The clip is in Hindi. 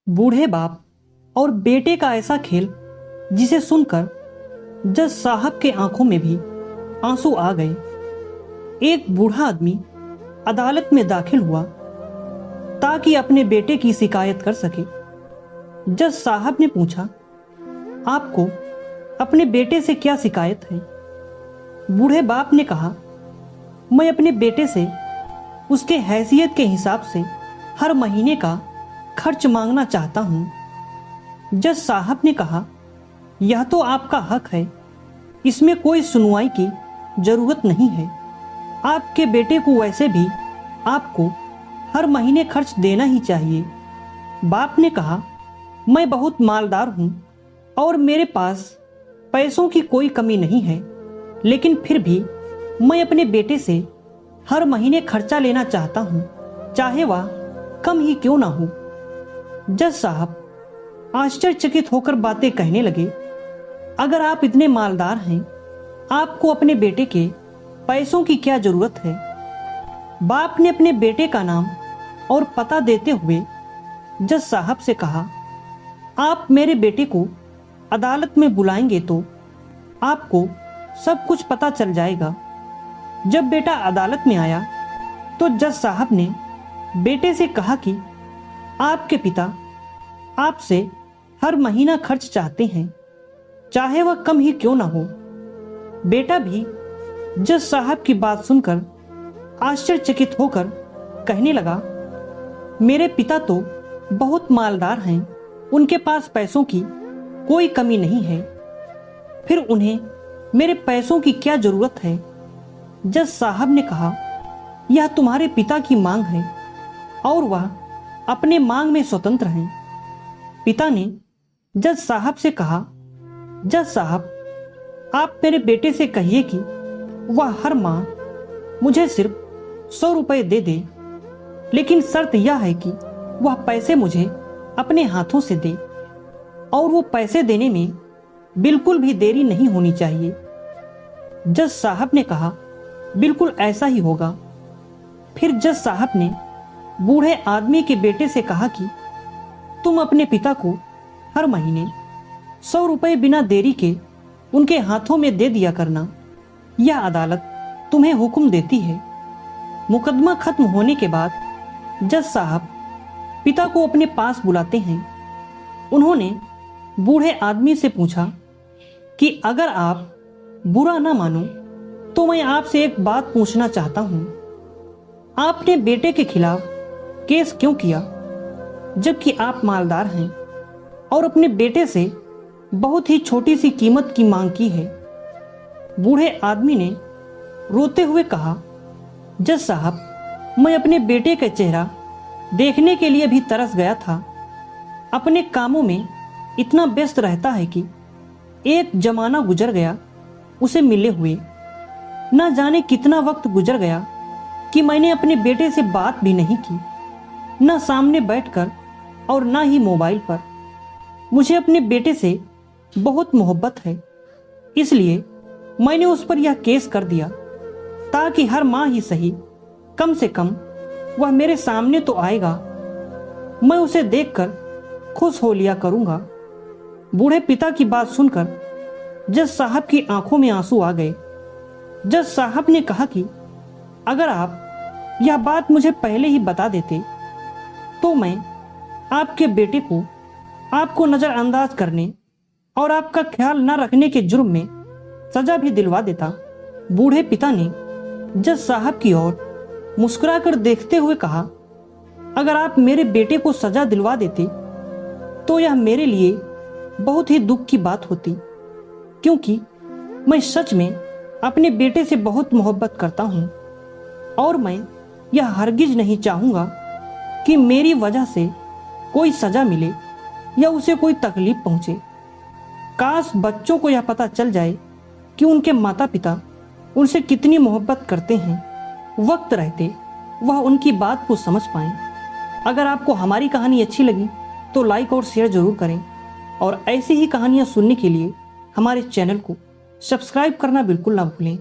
बूढ़े बाप और बेटे का ऐसा खेल जिसे सुनकर जज साहब के आंखों में भी आंसू आ गए। एक बूढ़ा आदमी अदालत में दाखिल हुआ ताकि अपने बेटे की शिकायत कर सके। जज साहब ने पूछा, आपको अपने बेटे से क्या शिकायत है? बूढ़े बाप ने कहा, मैं अपने बेटे से उसके हैसियत के हिसाब से हर महीने का खर्च मांगना चाहता हूं। जज साहब ने कहा, यह तो आपका हक है, इसमें कोई सुनवाई की जरूरत नहीं है। आपके बेटे को वैसे भी आपको हर महीने खर्च देना ही चाहिए। बाप ने कहा, मैं बहुत मालदार हूं और मेरे पास पैसों की कोई कमी नहीं है, लेकिन फिर भी मैं अपने बेटे से हर महीने खर्चा लेना चाहता हूं, चाहे वह कम ही क्यों ना हो। जज साहब आश्चर्यचकित होकर बातें कहने लगे, अगर आप इतने मालदार हैं, आपको अपने बेटे के पैसों की क्या जरूरत है? बाप ने अपने बेटे का नाम और पता देते हुए जज साहब से कहा, आप मेरे बेटे को अदालत में बुलाएंगे तो आपको सब कुछ पता चल जाएगा। जब बेटा अदालत में आया तो जज साहब ने बेटे से कहा कि आपके पिता आपसे हर महीना खर्च चाहते हैं, चाहे वह कम ही क्यों ना हो। बेटा भी जज साहब की बात सुनकर आश्चर्यचकित होकर कहने लगा, मेरे पिता तो बहुत मालदार हैं, उनके पास पैसों की कोई कमी नहीं है, फिर उन्हें मेरे पैसों की क्या जरूरत है? जज साहब ने कहा, यह तुम्हारे पिता की मांग है और वह अपने मांग में स्वतंत्र हैं। पिता ने जज साहब से कहा, जज साहब, आप मेरे बेटे से कहिए कि वह हर माह मुझे सिर्फ 100 रुपए दे दे, लेकिन शर्त यह है कि वह पैसे मुझे अपने हाथों से दे और वो पैसे देने में बिल्कुल भी देरी नहीं होनी चाहिए। जज साहब ने कहा, बिल्कुल ऐसा ही होगा। फिर जज साहब ने बूढ़े आदमी के बेटे से कहा कि तुम अपने पिता को हर महीने 100 रुपए बिना देरी के उनके हाथों में दे दिया करना। यह अदालत तुम्हें हुक्म देती है। मुकदमा खत्म होने के बाद जज साहब पिता को अपने पास बुलाते हैं। उन्होंने बूढ़े आदमी से पूछा कि अगर आप बुरा ना मानो तो मैं आपसे एक बात पूछना चाहता हूं। आपने बेटे के खिलाफ केस क्यों किया, जबकि आप मालदार हैं और अपने बेटे से बहुत ही छोटी सी कीमत की मांग की है? बूढ़े आदमी ने रोते हुए कहा, जज साहब, मैं अपने बेटे का चेहरा देखने के लिए भी तरस गया था। अपने कामों में इतना व्यस्त रहता है कि एक जमाना गुजर गया उसे मिले हुए। न जाने कितना वक्त गुजर गया कि मैंने अपने बेटे से बात भी नहीं की, न सामने बैठकर और न ही मोबाइल पर। मुझे अपने बेटे से बहुत मोहब्बत है, इसलिए मैंने उस पर यह केस कर दिया ताकि हर माह ही सही, कम से कम वह मेरे सामने तो आएगा, मैं उसे देखकर खुश हो लिया करूंगा। बूढ़े पिता की बात सुनकर जज साहब की आंखों में आंसू आ गए। जज साहब ने कहा कि अगर आप यह बात मुझे पहले ही बता देते तो मैं आपके बेटे को आपको नजरअंदाज करने और आपका ख्याल न रखने के जुर्म में सजा भी दिलवा देता। बूढ़े पिता ने जज साहब की ओर मुस्कुराकर देखते हुए कहा, अगर आप मेरे बेटे को सजा दिलवा देते तो यह मेरे लिए बहुत ही दुख की बात होती, क्योंकि मैं सच में अपने बेटे से बहुत मोहब्बत करता हूं और मैं यह हरगिज नहीं चाहूंगा कि मेरी वजह से कोई सजा मिले या उसे कोई तकलीफ पहुंचे। काश बच्चों को यह पता चल जाए कि उनके माता पिता उनसे कितनी मोहब्बत करते हैं, वक्त रहते वह उनकी बात को समझ पाएं। अगर आपको हमारी कहानी अच्छी लगी तो लाइक और शेयर जरूर करें और ऐसी ही कहानियां सुनने के लिए हमारे चैनल को सब्सक्राइब करना बिल्कुल ना भूलें।